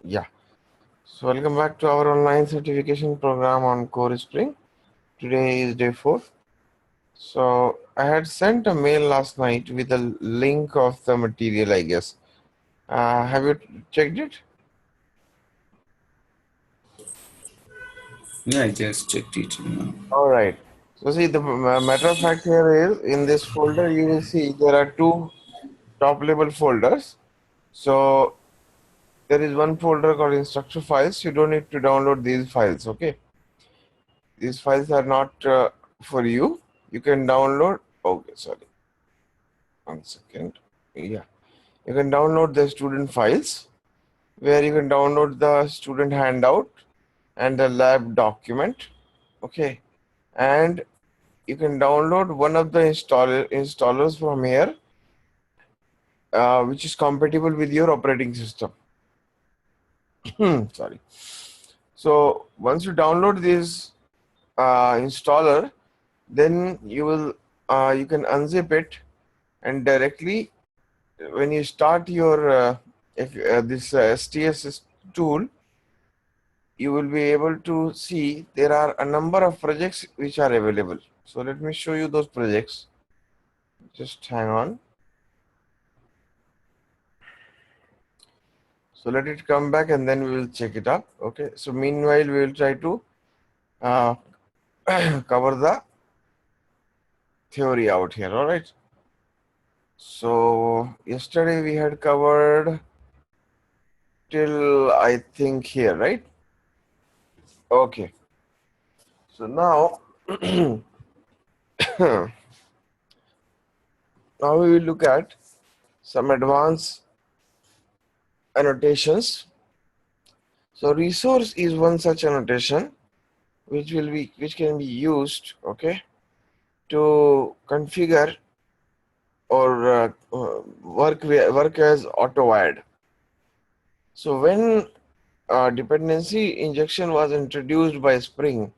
Yeah. So welcome back to our online certification program on Core Spring. Today is day 4. So I had sent a mail last night with a link of the material, I guess. Have you checked it? Yeah, I just checked it. All right. So see, the matter of fact here is in this folder, you will see there are two top level folders. So there is one folder called instructor files. You don't need to download these files. Okay. These files are not for you. You can download. Okay, sorry. 1 second. Yeah, you can download the student files where you can download the student handout and the lab document. Okay, and you can download one of the installers from here, which is compatible with your operating system. Sorry. So once you download this installer, then you can unzip it and directly when you start your this STS tool, you will be able to see there are a number of projects which are available. So let me show you those projects. Just hang on. So let it come back and then we will check it up. Okay. So meanwhile, we will try to uh, cover the theory out here. All right. So yesterday we had covered till I think here, right? Okay. So now now we will look at some advanced annotations. So resource is one such annotation which can be used, okay, to configure or work as auto-wired. So when dependency injection was introduced by Spring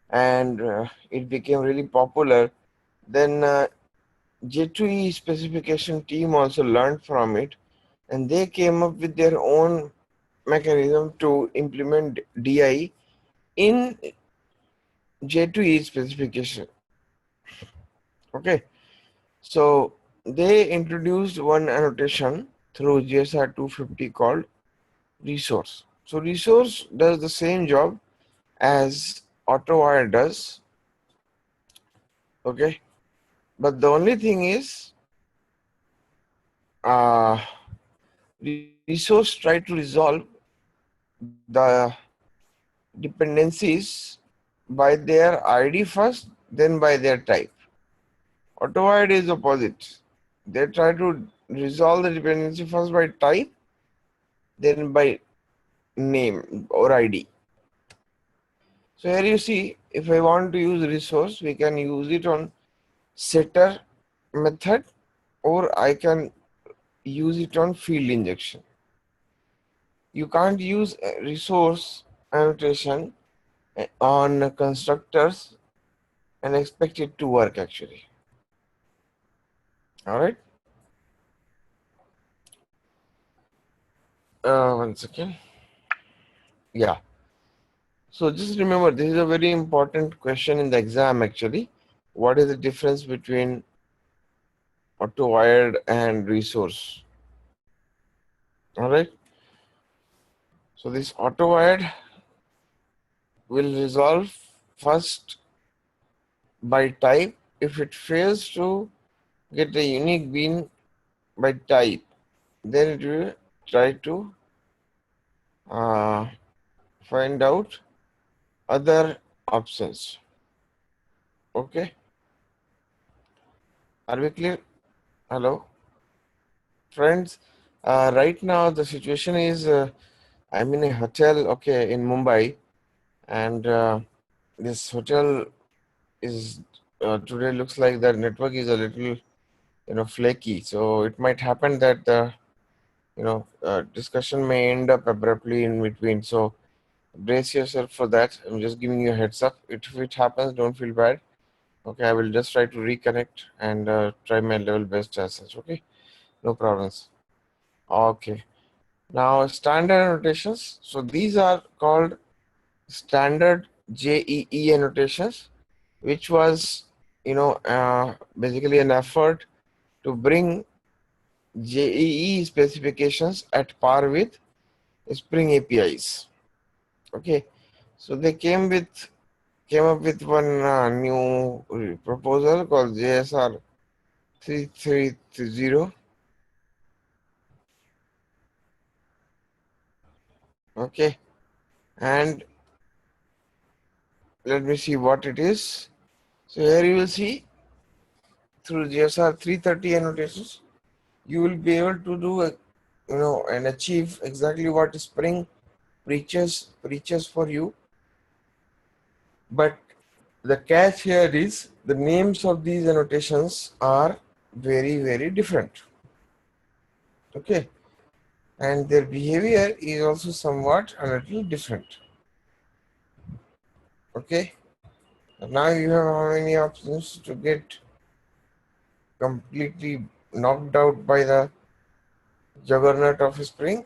and it became really popular, then J2E specification team also learned from it and they came up with their own mechanism to implement DI in J2E specification. Okay, so they introduced one annotation through GSR 250 called resource. So resource does the same job as AutoWire does. Okay, but the only thing is uh, resource try to resolve the dependencies by their ID first, then by their type. AutoWire is opposite. They try to resolve the dependency first by type, then by name or ID. So here you see, if I want to use resource, we can use it on setter method, or I can use it on field injection. You can't use resource annotation on constructors and expect it to work actually. All right. 1 second. Yeah. So just remember, this is a very important question in the exam actually. What is the difference between auto-wired and resource? All right. So this auto-wired will resolve first by type. If it fails to get a unique bean by type, then it will try to uh, find out other options. Okay. Are we clear? Hello, friends. Right now the situation is I'm in a hotel, okay, in Mumbai, and this hotel is today looks like the network is a little, flaky. So it might happen that the, discussion may end up abruptly in between. So brace yourself for that. I'm just giving you a heads up. If it happens, don't feel bad. Okay, I will just try to reconnect and try my level best as such. Okay, no problems. Okay. Now standard annotations. So these are called standard JEE annotations, which was, basically an effort to bring JEE specifications at par with Spring APIs. Okay, so they came up with one new proposal called JSR 330. Okay, and let me see what it is. So here you will see through JSR 330 annotations, you will be able to do and achieve exactly what Spring preaches for you. But the catch here is the names of these annotations are very, very different. Okay, and their behavior is also somewhat a little different. Okay, now you have how many options to get completely knocked out by the juggernaut of Spring?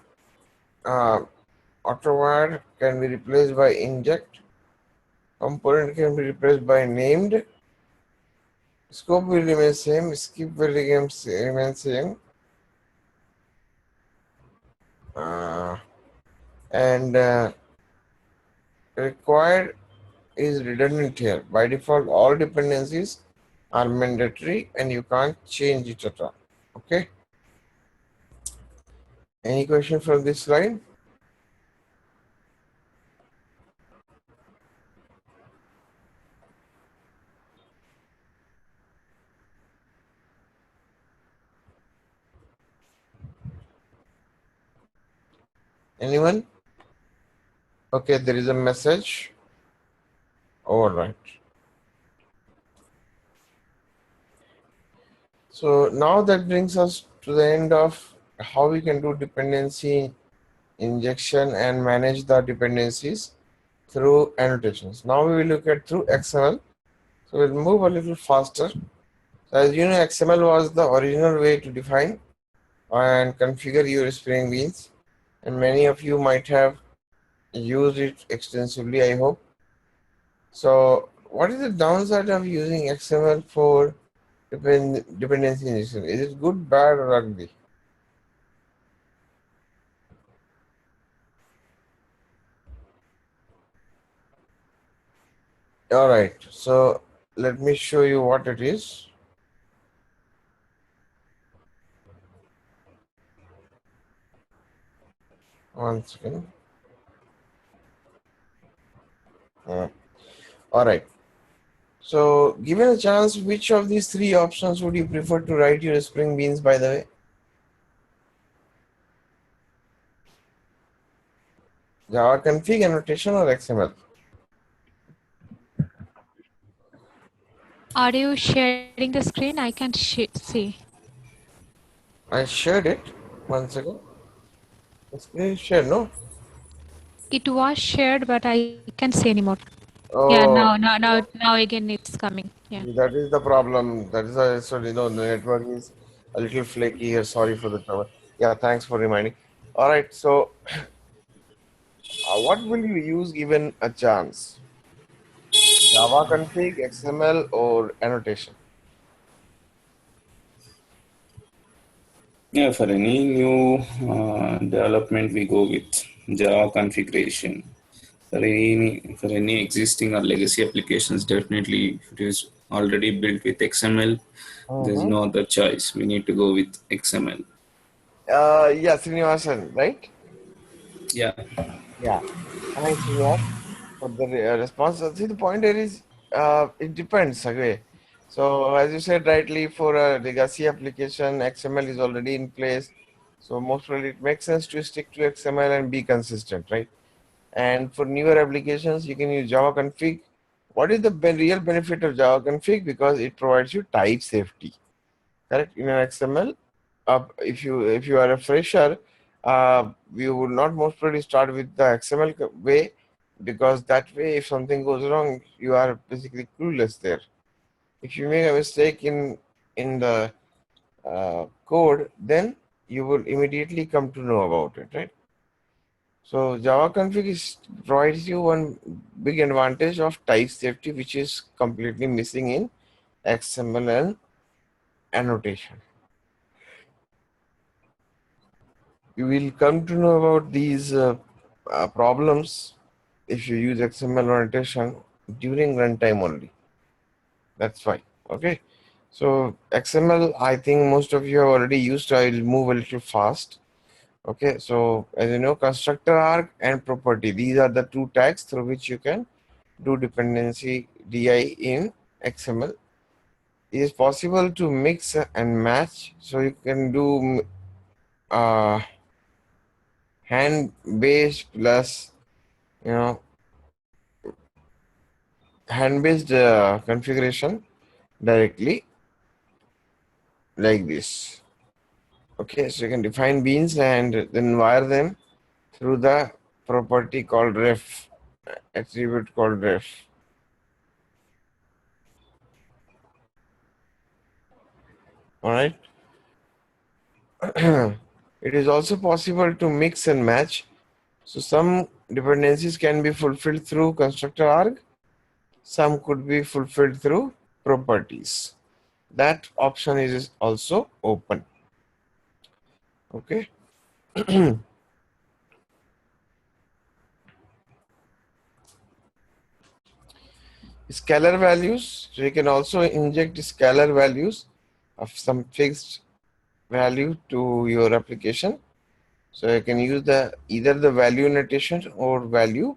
Auto-wire can be replaced by inject. Component can be replaced by named. Scope will remain same. Skip will remain same. And required is redundant here. By default, all dependencies are mandatory and you can't change it at all. Okay. Any question from this slide? Anyone? Okay, there is a message. All right. So now that brings us to the end of how we can do dependency injection and manage the dependencies through annotations. Now we will look at through XML. So we'll move a little faster. So as you know, XML was the original way to define and configure your Spring Beans, and many of you might have used it extensively, I hope. So what is the downside of using XML for dependency injection? Is it good, bad, or ugly? All right, so let me show you what it is. One second. All right. So given a chance, which of these three options would you prefer to write your Spring Beans, by the way? Java config annotation or XML? Are you sharing the screen? I can't see. I shared it. One second. The screen is shared, no? It was shared, but I can't see anymore. Yeah, Oh, now again it's coming. Yeah. that is the problem. That is why, so the network is a little flaky here. Sorry for the trouble. Yeah, thanks for reminding. All right, so what will you use given a chance? Java config, XML, or annotation? Yeah, for any new development, we go with Java configuration. For any existing or legacy applications, definitely if it is already built with XML, there's Mm-hmm. no other choice. We need to go with XML. Yeah, Srinivasan, right? Yeah. Yeah. Thanks, Srinivasan, for the response. See, the point here is it depends. Okay. So, as you said rightly, for a legacy application, XML is already in place. So, most probably it makes sense to stick to XML and be consistent, right? And for newer applications, you can use Java config. What is the real benefit of Java config? Because it provides you type safety. Correct? In an XML, if you are a fresher, you would not most probably start with the XML way, because that way, if something goes wrong, you are basically clueless there. If you make a mistake in the code, then you will immediately come to know about it, right? So Java config provides you one big advantage of type safety, which is completely missing in XML and annotation. You will come to know about these problems if you use XML annotation during runtime only. That's fine. Okay. So XML, I think most of you have already used. I will move a little fast. Okay. So as you know, constructor arg and property. These are the two tags through which you can do dependency DI in XML. It is possible to mix and match. So you can do hand based plus, you know, hand based configuration directly like this. Okay, so you can define beans and then wire them through the property called ref, attribute called ref. All right. It is also possible to mix and match. So some dependencies can be fulfilled through constructor arg. Some could be fulfilled through properties. That option is also open. Okay. Scalar values. So you can also inject scalar values of some fixed value to your application. So you can use the either the value notation or value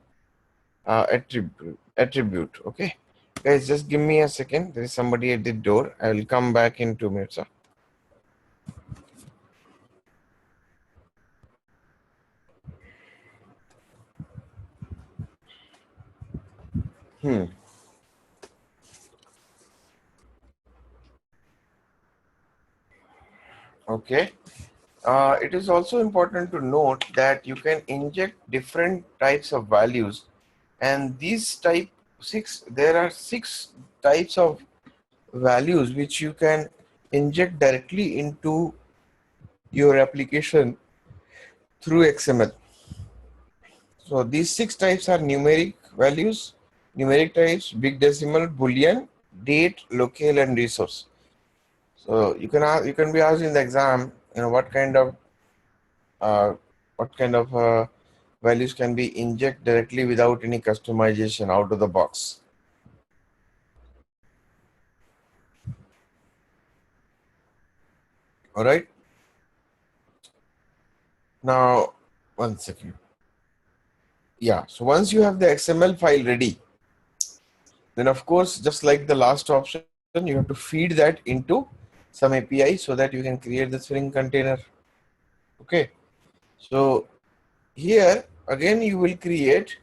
attribute. Okay, guys, just give me a second. There is somebody at the door. I will come back in 2 minutes. Okay. It is also important to note that you can inject different types of values, and these there are 6 types of values which you can inject directly into your application through XML. So these 6 types are numeric values, numeric types, big decimal, boolean, date, local, and resource. So you can be asked in the exam, what kind of values can be inject directly without any customization out of the box. All right. Now, one second. Yeah. So once you have the XML file ready, then of course, just like the last option, you have to feed that into some API so that you can create the Spring container. Okay. So here again, you will create,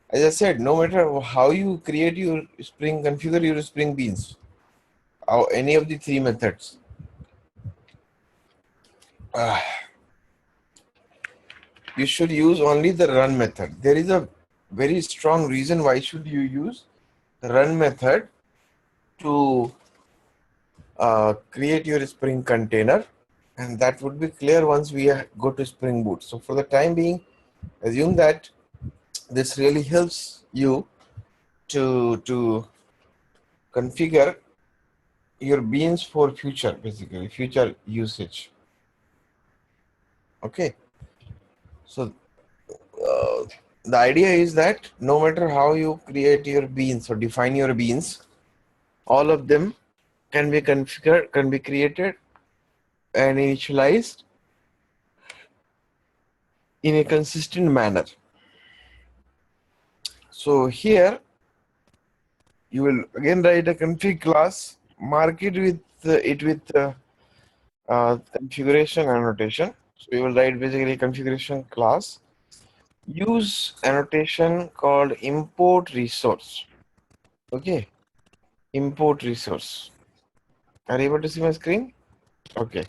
as I said, no matter how you create your Spring, configure your Spring Beans, or any of the 3 methods. You should use only the run method. There is a very strong reason why should you use the run method to create your Spring container, and that would be clear once we go to Spring Boot. So for the time being, assume that this really helps you to configure your beans for basically future usage. Okay, so the idea is that no matter how you create your beans or define your beans, all of them can be configured, can be created and initialized in a consistent manner. So here you will again write a config class, mark it with configuration annotation. So you will write basically configuration class. Use annotation called import resource. Okay, import resource. Are you able to see my screen? Okay.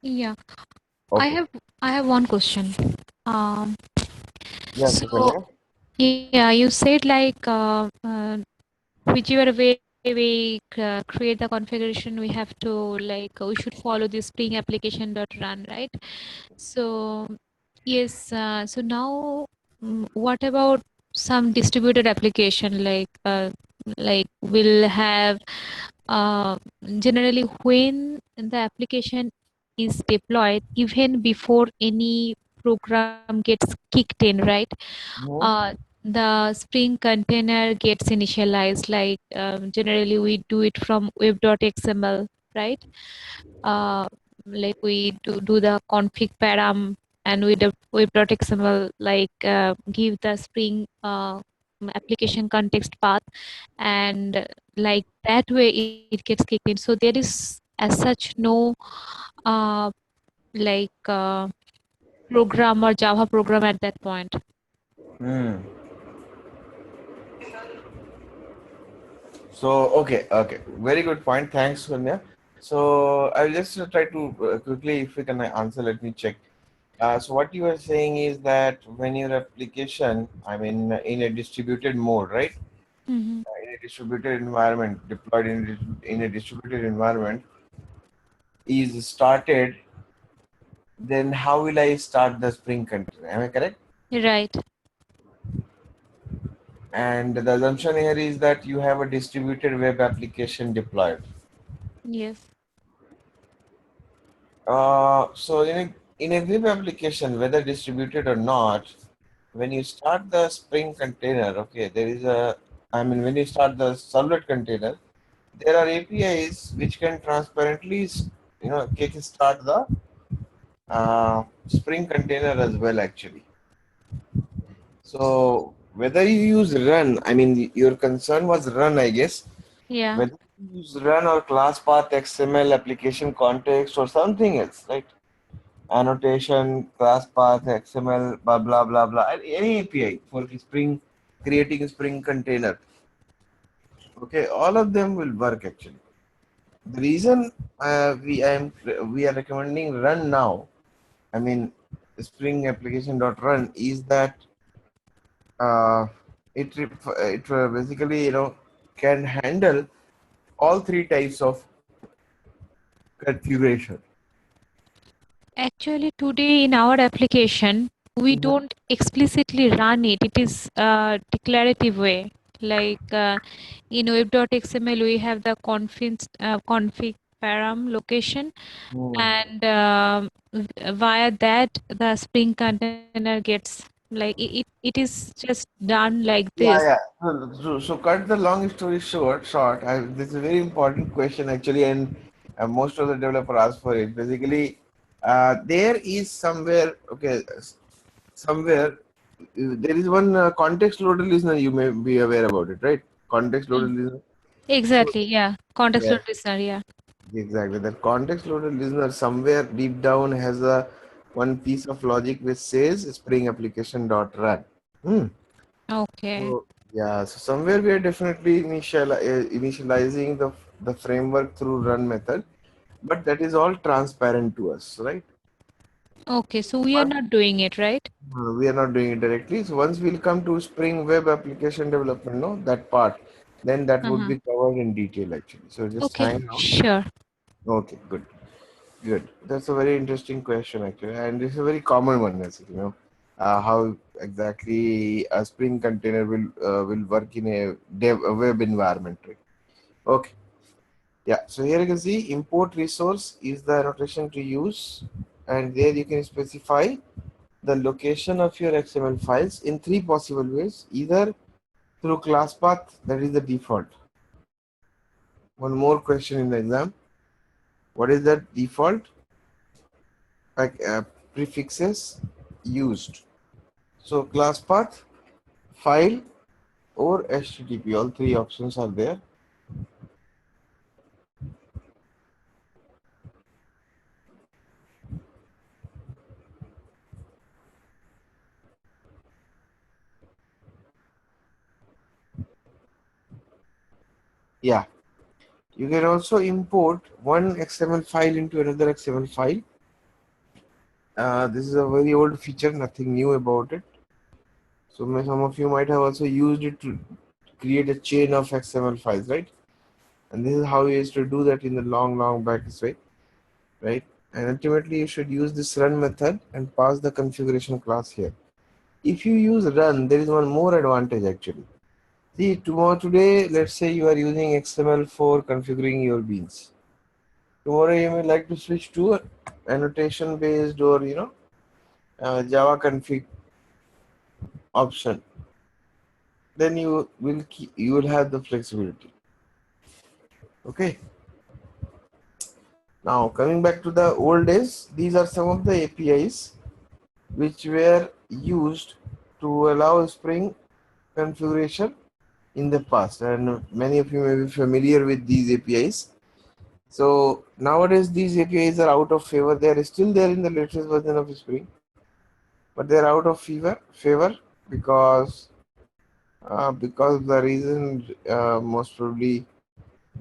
Yeah. Okay. I have one question. Yes, So yeah, you said like whichever way we create the configuration, we have to we should follow this Spring application dot run, right? So Yes. So now, what about some distributed application like we'll have generally when the application is deployed, even before any program gets kicked in, right? Mhm. The Spring container gets initialized. Like generally, we do it from web.xml, right? uh, like we do the config param and with the web.xml give the Spring application context path, and like that way it gets kicked in. So there is as such no uh, program or Java program at that point. Hmm. So, okay. Very good point. Thanks, Sonia. So, I'll just try to quickly, if we can answer, let me check. So, what you are saying is that when your application, I mean, in a distributed mode, right? Mm-hmm. In a distributed environment, deployed in a distributed environment, is started, then how will I start the Spring container? Am I correct? Right. And the assumption here is that you have a distributed web application deployed. Yes. So in a web application, whether distributed or not, when you start the Spring container, okay, there is a, I mean, when you start the servlet container, there are APIs which can transparently, kickstart the Spring container as well, actually. So whether you use run, I mean, your concern was run, I guess. Yeah. Whether you use run or class path XML application context or something else, right? Annotation, class path, XML, blah blah blah blah. Any API for Spring, creating a Spring container. Okay, all of them will work actually. The reason we are recommending run now, I mean Spring application dot run, is that uh, it basically can handle all three types of configuration. Actually, today in our application, we Mhm. don't explicitly run it. It is a declarative way. In web.xml, we have the config param location, Hmm. and via that, the Spring container gets it is just done like Yeah, this. yeah. So cut the long story short. This is a very important question actually, and most of the developer ask for it. Basically, there is somewhere, okay, somewhere there is one context loaded listener. You may be aware about it, right? Context Mm. loaded listener. So Exactly, yeah. Context yeah, load listener, yeah. exactly. That context loaded listener somewhere deep down has a one piece of logic which says Spring application dot run. Hmm. Okay. So yeah, so somewhere we are definitely initializing the framework through run method, but that is all transparent to us, right? Okay, so we are Once, not doing it, right? we are not doing it directly. So once we'll come to Spring Web application development, no, that part, then that would Uh-huh. be covered in detail actually. So just Okay, hang on. sure. Okay, good, good. That's a very interesting question actually, and this is a very common one, actually. How exactly a Spring container will work in a web environment, right? Okay. Yeah, so here you can see import resource is the annotation to use, and there you can specify the location of your XML files in three possible ways, either through class path, that is the default. One more question in the exam. What is the default? Like prefixes used. So class path, file, or HTTP, all three options are there. Yeah, you can also import one XML file into another XML file. This is a very old feature, nothing new about it. So some of you might have also used it to create a chain of XML files, right? And this is how we used to do that in the long back way, right? And ultimately you should use this run method and pass the configuration class here. If you use run, there is one more advantage actually. See, today, let's say you are using XML for configuring your beans. Tomorrow you may like to switch to annotation based or Java config option. Then you will have the flexibility. Okay. Now coming back to the old days, these are some of the APIs which were used to allow Spring configuration in the past, and many of you may be familiar with these APIs. So nowadays these APIs are out of favor. They are still there in the latest version of Spring, but they are out of favor because of the reason most probably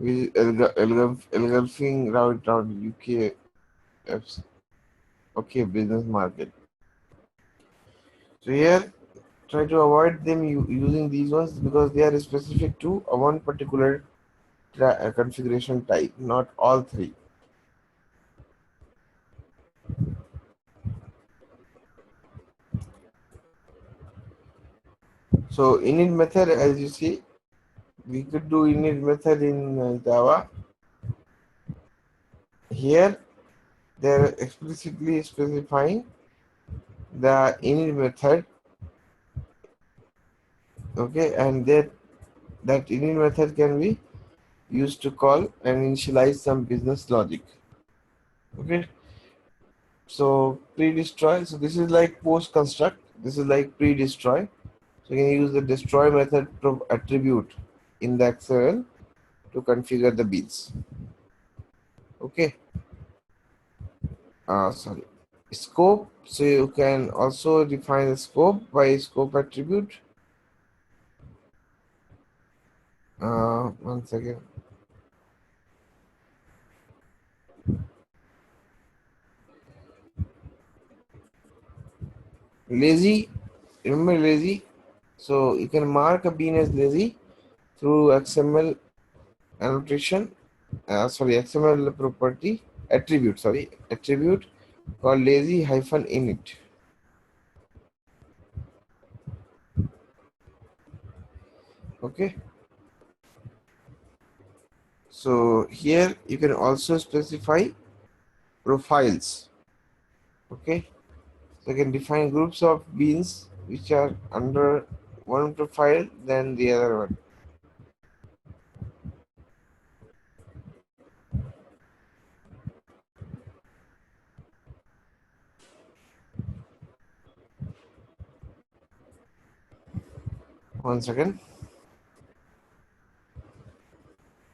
engulfing right around UK business market. So here try to avoid them using these ones because they are specific to one particular configuration type, not all three. So init method, as you see, we could do init method in Java. Here they are explicitly specifying the init method, okay, and that init method can be used to call and initialize some business logic. Okay, so pre-destroy. So this is like post construct. This is like pre-destroy. So you can use the destroy method attribute in the XML to configure the beans. Okay. Sorry. Scope. So you can also define the scope by scope attribute. One second. Lazy. Remember lazy. So you can mark a bean as lazy through XML annotation. XML property attribute. Attribute called lazy -init. Okay. So here you can also specify profiles. Okay. So you can define groups of beans which are under one profile than the other one. One second.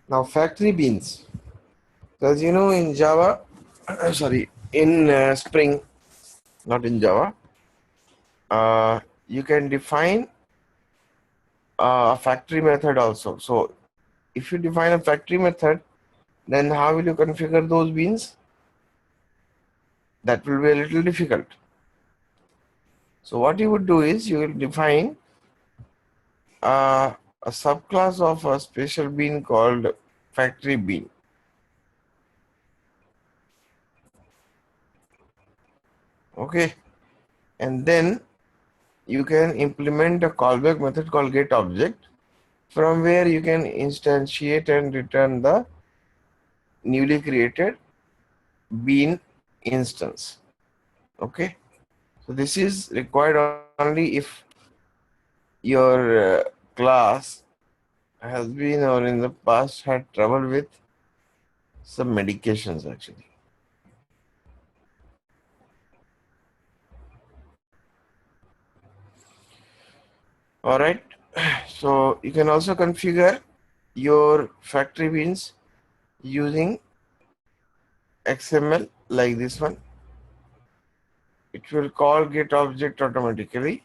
Now factory beans. So as you know in Java, in Spring, not in Java, you can define a factory method also. So if you define a factory method, then how will you configure those beans? That will be a little difficult. So what you would do is you will define a subclass of a special bean called factory bean. Okay, and then you can implement a callback method called getObject, from where you can instantiate and return the newly created bean instance. Okay, so this is required only if your class has been or in the past had trouble with some medications actually. All right, so you can also configure your factory beans using XML like this one. It will call getObject automatically.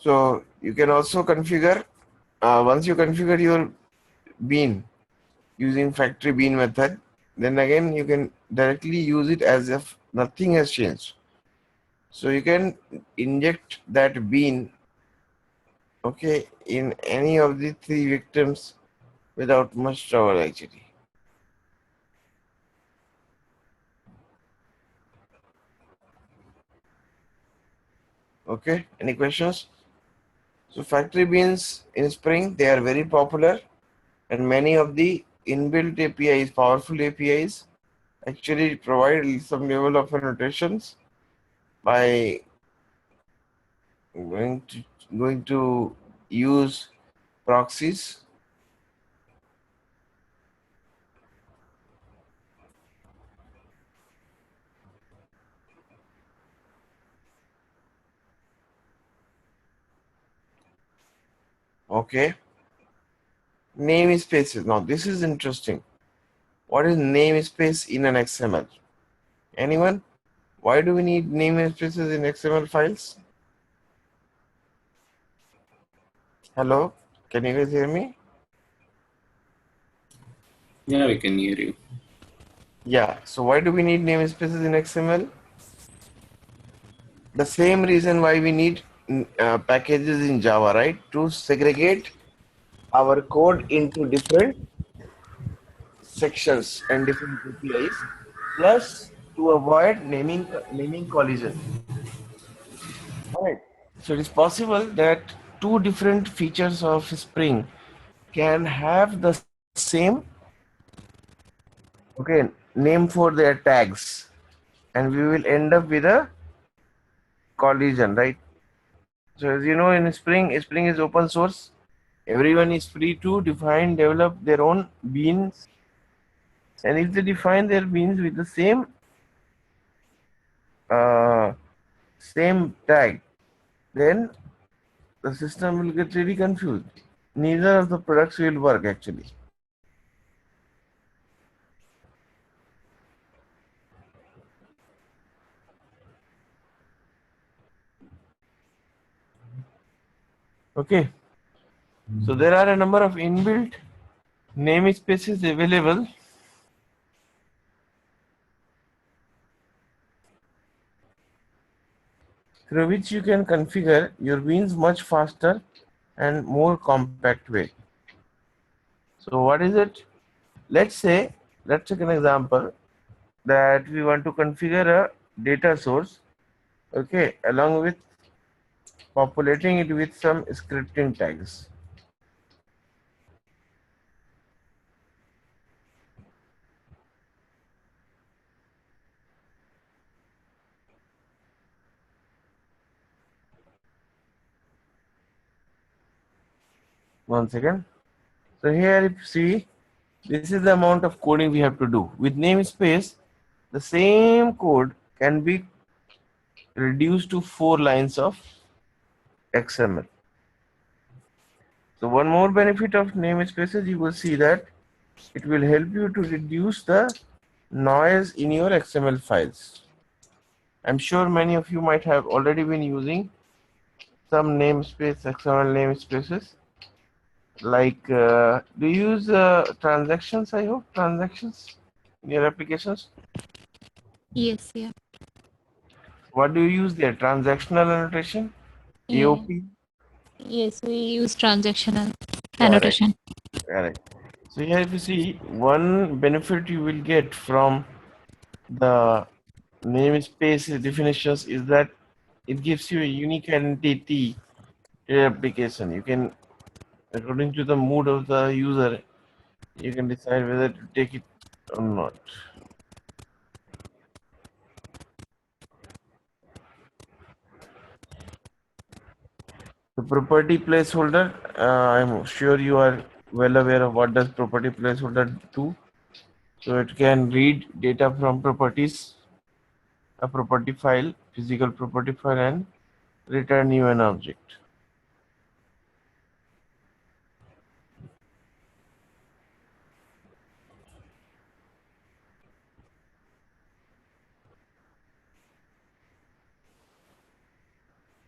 So you can also configure, once you configure your bean using factory bean method, then again you can directly use it as if nothing has changed. So you can inject that bean, okay, in any of the three victims without much trouble actually. Okay, any questions? So factory beans in Spring, they are very popular, and many of the inbuilt APIs, powerful APIs, actually provide some level of annotations by going to use proxies. Okay, namespaces. Now this is interesting. What is namespace in an XML? Anyone? Why do we need namespaces in XML files? Hello, can you guys hear me? Yeah, we can hear you. Yeah, so why do we need namespaces in XML? The same reason why we need packages in Java, right? To segregate our code into different sections and different APIs, plus to avoid naming collision. All right. So it is possible that two different features of Spring can have the same name for their tags, and we will end up with a collision, right? So as you know, in Spring is open source. Everyone is free to define, develop their own beans, and if they define their beans with the uh, same tag, then the system will get really confused. Neither of the products will work actually. Okay, so there are a number of inbuilt namespaces available through which you can configure your beans much faster and more compact way. So what is it? Let's take an example that we want to configure a data source, okay, along with populating it with some scripting tags. One second. So here if you see, this is the amount of coding we have to do. With namespace, the same code can be reduced to 4 lines of XML. So one more benefit of namespaces, you will see that it will help you to reduce the noise in your XML files. I'm sure many of you might have already been using some namespace, XML namespaces. Like, do you use transactions? I hope transactions in your applications. Yes, yeah. What do you use there? Transactional annotation, Yeah. AOP. Yes, we use transactional Correct. annotation. Correct. So here, if you see, one benefit you will get from the namespace definitions is that it gives you a unique identity to your application. You can, according to the mood of the user, you can decide whether to take it or not. The property placeholder, I'm sure you are well aware of what does property placeholder do. So it can read data from properties, a property file, physical property file, and return you an object.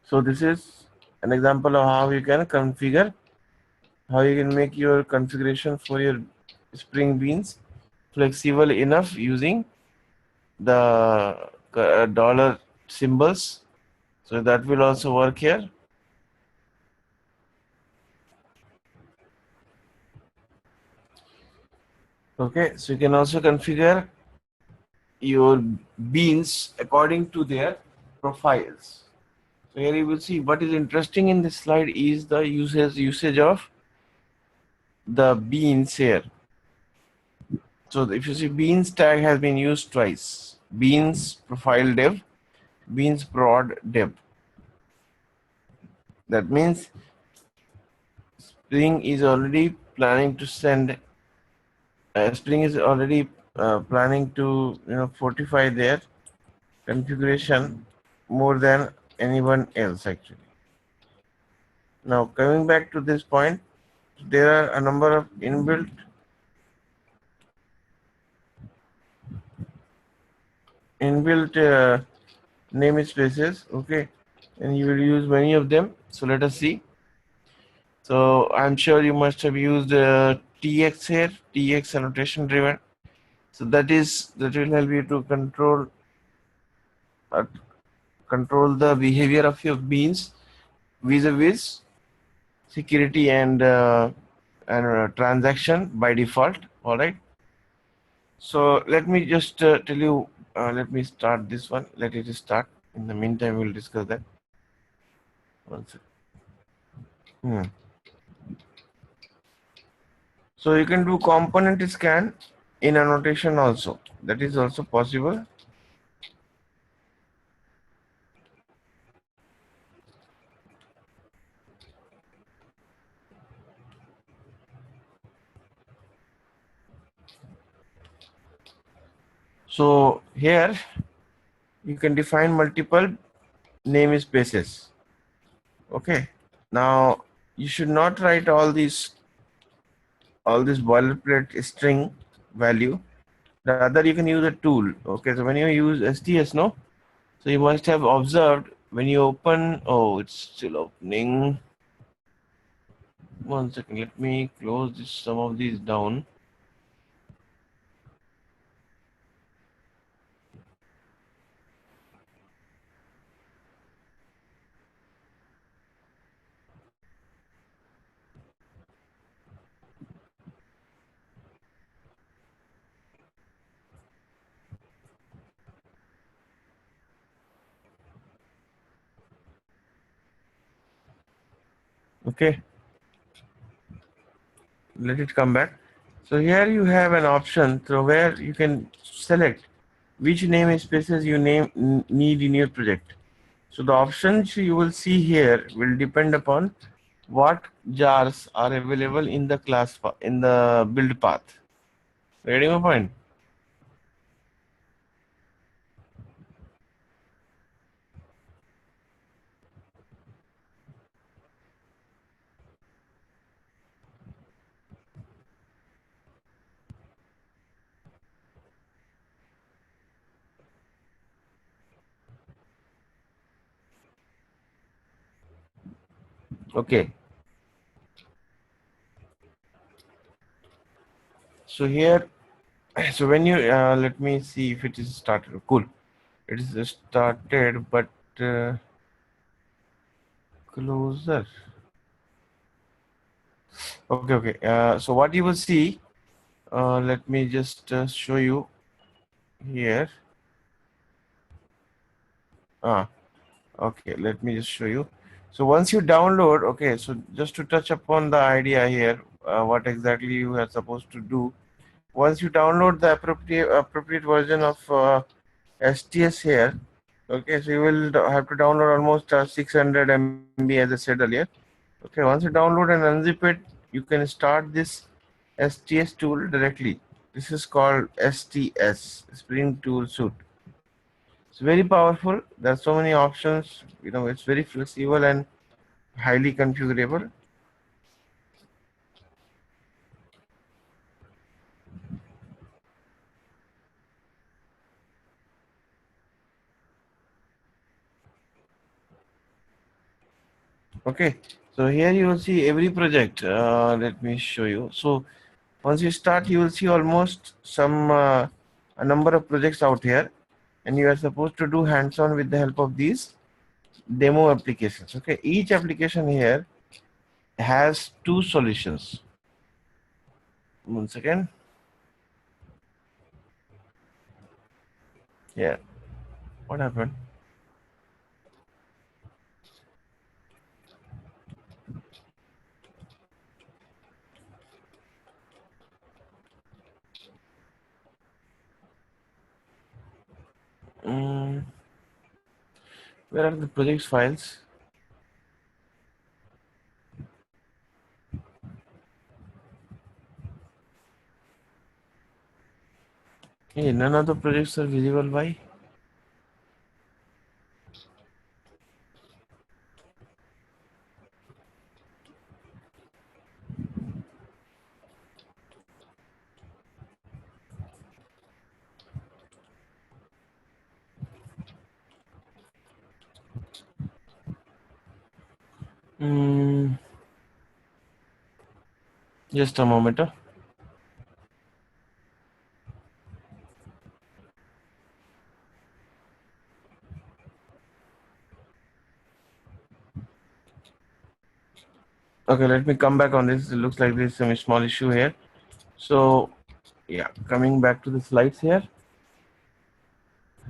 So this is an example of how you can configure, how you can make your configuration for your Spring Beans flexible enough using the dollar symbols So that will also work here. Okay, so you can also configure your beans according to their profiles. So here you will see what is interesting in this slide is the usage of the beans here. So if you see, beans tag has been used twice. Beans profile div, beans prod div. That means Spring is already planning to send. Spring is already planning to fortify their configuration more than anyone else actually. Now coming back to this point, there are a number of inbuilt namespaces, okay, and you will use many of them. So let us see. So I'm sure you must have used TX here, TX annotation driven. So that will help you to uh, control the behavior of your beans vis-a-vis security and transaction by default. All right. So let me just tell you. Let me start this one. Let it start. In the meantime, we'll discuss that. One second. So you can do component scan in annotation also. That is also possible. So here you can define multiple namespaces. Okay. Now you should not write all this boilerplate string value. Rather, you can use a tool. Okay. So when you use STS, no. So you must have observed when you open. Oh, it's still opening. One second. Let me close some of these down. Okay. Let it come back. So here you have an option so where you can select which namespaces you need in your project. So the options you will see here will depend upon what jars are available in the in the build path. Getting my point? Okay. So here, so when you let me see if it is started. Cool. It is started, but closer. Okay, okay. So what you will see, let me just show you here. Okay, let me just show you. So once you download, okay, so just to touch upon the idea here, what exactly you are supposed to do. Once you download the appropriate version of STS here, okay, so you will have to download almost 600 MB as I said earlier. Okay, once you download and unzip it, you can start this STS tool directly. This is called STS, Spring Tool Suite. It's very powerful. There are so many options. It's very flexible and highly configurable. Okay, so here you will see every project. Let me show you. So once you start, you will see almost a number of projects out here, and you are supposed to do hands-on with the help of these demo applications. Okay, each application here has two solutions. One second. Yeah, what happened? Where are the projects files? Hey, none of the projects are visible. Why? Just a moment. Okay, let me come back on this. It looks like there's some small issue here. So, yeah, coming back to the slides here.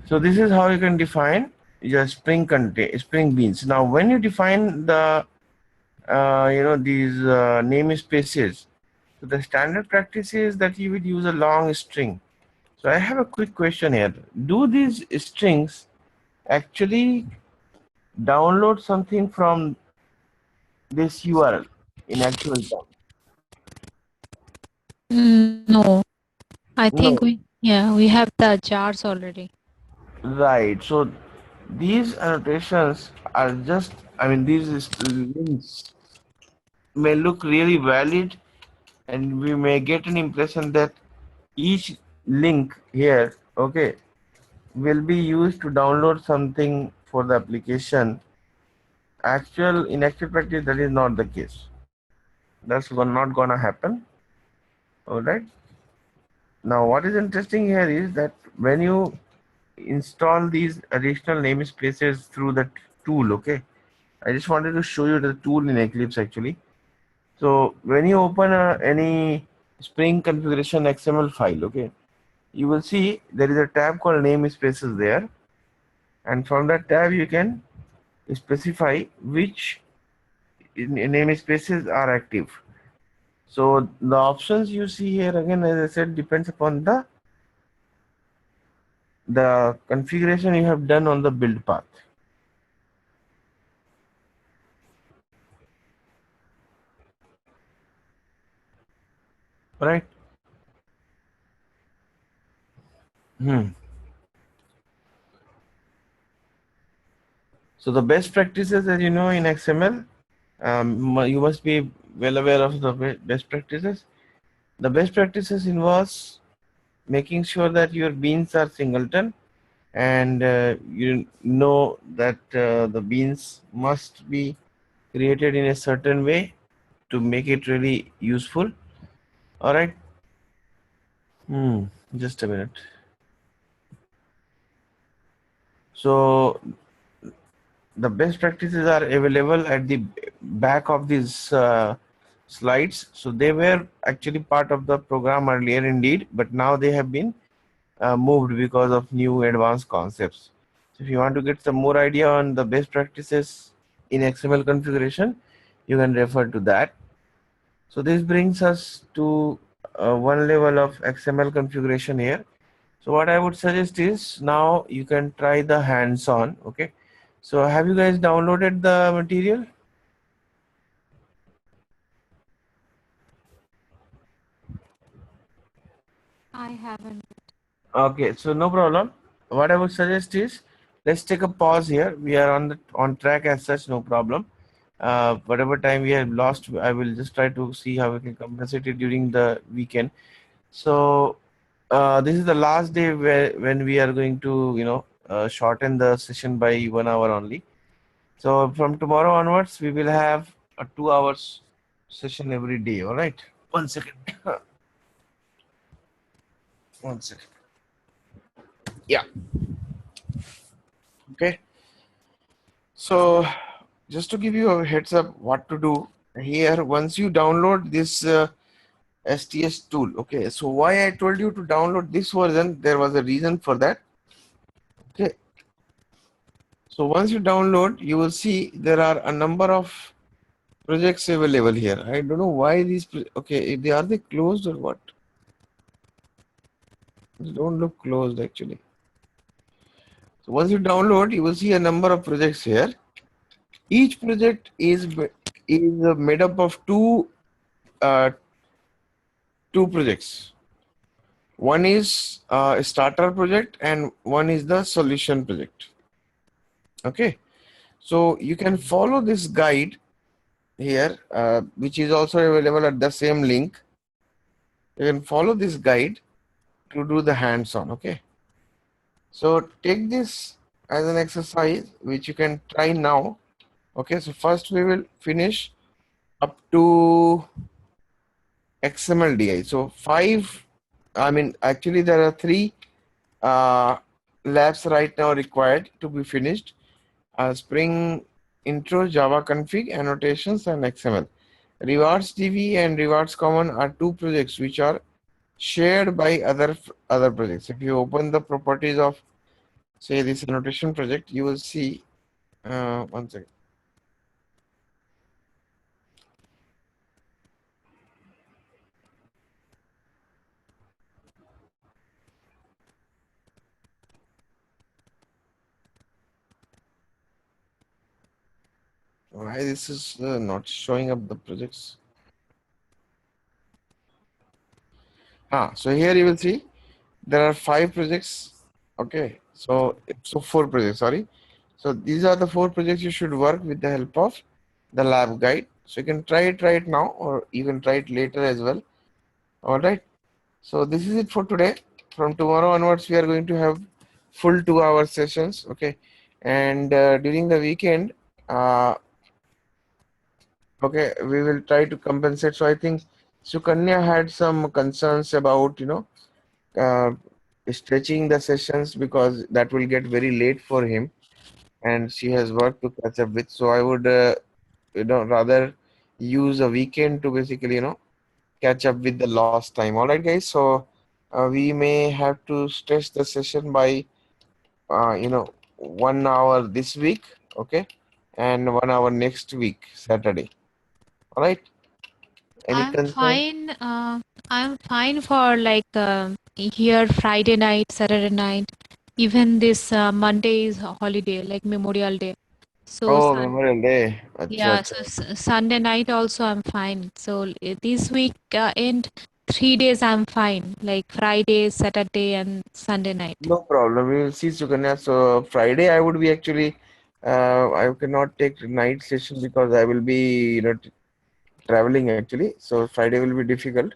So this is how you can define your spring beans. Now, when you define the these namespaces, so the standard practice is that you would use a long string. So I have a quick question here. Do these strings actually download something from this URL in actual time? No, I think No. we have the jars already. Right. So these annotations are just, I mean, these links may look really valid, and we may get an impression that each link here, okay, will be used to download something for the application. In actual practice, that is not the case. That's not gonna happen. All right. Now, what is interesting here is that when you install these additional namespaces through the tool, okay, I just wanted to show you the tool in Eclipse actually. So when you open any Spring configuration XML file, okay, you will see there is a tab called namespaces there, and from that tab you can specify which namespaces are active. So the options you see here, again, as I said, depends upon the configuration you have done on the build path. Right? So the best practices, as you know, in XML, you must be well aware of the best practices. The best practices involves making sure that your beans are singleton, and you know that the beans must be created in a certain way to make it really useful. All right. Just a minute. So the best practices are available at the back of these slides. So they were actually part of the program earlier indeed, but now they have been moved because of new advanced concepts. So if you want to get some more idea on the best practices in XML configuration, you can refer to that. So this brings us to one level of XML configuration here. So what I would suggest is now you can try the hands-on. Okay. So have you guys downloaded the material? I haven't. Okay, so no problem. What I would suggest is let's take a pause here. We are on track as such, no problem. Whatever time we have lost, I will just try to see how we can compensate it during the weekend. So this is the last day when we are going to shorten the session by 1 hour only. So from tomorrow onwards, we will have a 2 hours session every day. All right. One second. One second. Yeah. Okay. So just to give you a heads up what to do here, once you download this STS tool, okay, so why I told you to download this version, there was a reason for that. Okay, so once you download, you will see there are a number of projects available here. I don't know why these, okay, are they closed or what? They don't look closed actually. So once you download, you will see a number of projects here. Each project is made up of uh, two projects. One is a starter project and one is the solution project. Okay, so you can follow this guide here, which is also available at the same link. You can follow this guide to do the hands-on. Okay, so take this as an exercise which you can try now. Okay, so first we will finish up to XML DI. So actually there are three labs right now required to be finished. Spring Intro, Java Config, Annotations, and XML. Rewards DB and Rewards Common are two projects which are shared by other projects. If you open the properties of, say, this annotation project, you will see. One second. Why this is not showing up the projects? So here you will see there are 5 projects. Okay, so four projects. Sorry. So these are the 4 projects you should work with the help of the lab guide. So you can try it right now or even try it later as well. All right. So this is it for today. From tomorrow onwards, we are going to have full 2-hour sessions. Okay, and during the weekend, okay, we will try to compensate. So I think Sukanya had some concerns about uh, stretching the sessions because that will get very late for him, and she has work to catch up with. So I would rather use a weekend to basically catch up with the lost time. All right, guys. So we may have to stretch the session by 1 hour this week, okay, and 1 hour next week, Saturday. All right. Any I'm concern? fine. I'm fine for like here Friday night, Saturday night. Even this Monday is a holiday, like Memorial Day. So Oh, Memorial Day. Acha, yeah, acha. so Sunday night also I'm fine. So this week end 3 days I'm fine, like Friday, Saturday, and Sunday night. No problem. We will see Sukanya. So Friday I would be actually I cannot take night session because I will be traveling actually. So Friday will be difficult.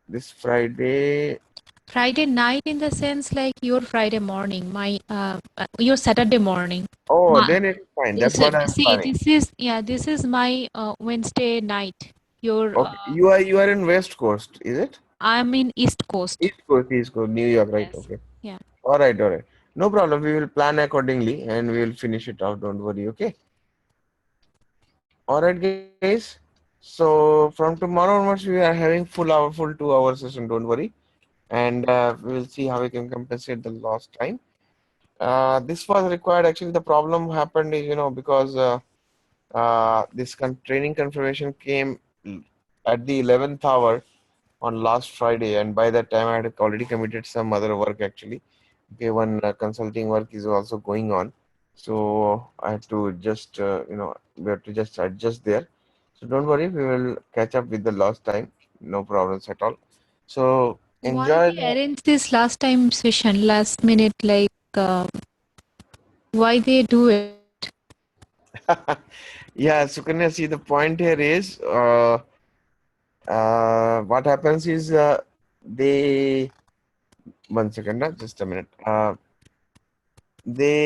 This Friday. Friday night in the sense like your Friday morning, your Saturday morning. Oh, My then it's fine. yes, That's what I'm see, planning. this is my Wednesday night. Your Okay, you are in West Coast, is it? I'm in East Coast. East Coast, New York, right? Yes. Okay. Yeah. All right, all right. No problem. We will plan accordingly and we will finish it out. Don't worry. Okay. All right, guys. So from tomorrow onwards, we are having full 2-hour session. Don't worry, and we will see how we can compensate the lost time. This was required. Actually, the problem happened is because this training confirmation came at the 11th hour on last Friday, and by that time I had already committed some other work actually. Okay, one consulting work is also going on, so I had to just we have to just adjust there. So don't worry, we will catch up with the lost time. No problems at all. So Why enjoy they arranged this last time session last minute? Like, why they do it? the. Yeah, Sukanya. See, the point here is what happens is they. One second, just a minute. They